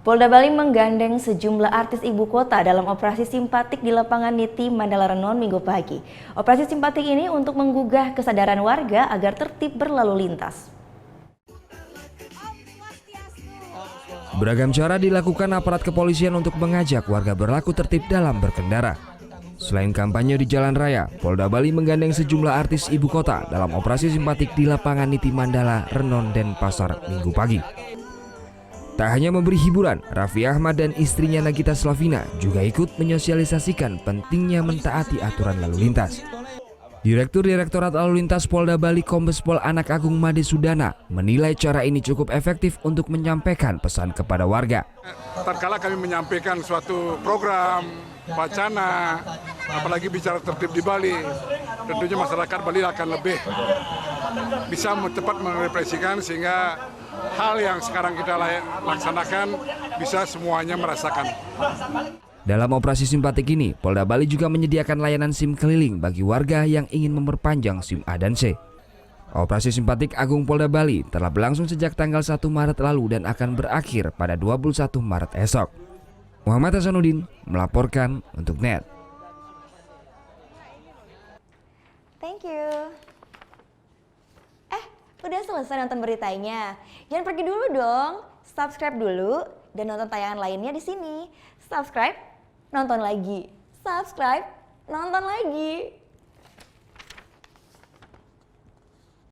Polda Bali menggandeng sejumlah artis ibu kota dalam operasi simpatik di lapangan Niti Mandala Renon Minggu pagi. Operasi simpatik ini untuk menggugah kesadaran warga agar tertib berlalu lintas. Beragam cara dilakukan aparat kepolisian untuk mengajak warga berlaku tertib dalam berkendara. Selain kampanye di jalan raya, Polda Bali menggandeng sejumlah artis ibu kota dalam operasi simpatik di lapangan Niti Mandala Renon Denpasar Minggu pagi. Tak hanya memberi hiburan, Raffi Ahmad dan istrinya Nagita Slavina juga ikut menyosialisasikan pentingnya mentaati aturan lalu lintas. Direktur Direktorat Lalu Lintas Polda Bali Kombes Pol Anak Agung Made Sudana menilai cara ini cukup efektif untuk menyampaikan pesan kepada warga. Tatkala kami menyampaikan suatu program, wacana, apalagi bicara tertib di Bali, tentunya masyarakat Bali akan lebih bisa cepat merefleksikan sehingga hal yang sekarang kita laksanakan bisa semuanya merasakan. Dalam operasi simpatik ini, Polda Bali juga menyediakan layanan SIM keliling bagi warga yang ingin memperpanjang SIM A dan C. Operasi simpatik Agung Polda Bali telah berlangsung sejak tanggal 1 Maret lalu dan akan berakhir pada 21 Maret esok. Muhammad Hasanuddin melaporkan untuk NET. Thank you. Udah selesai nonton beritanya? Jangan pergi dulu dong. Subscribe dulu dan nonton tayangan lainnya di sini. Subscribe, nonton lagi. Subscribe, nonton lagi.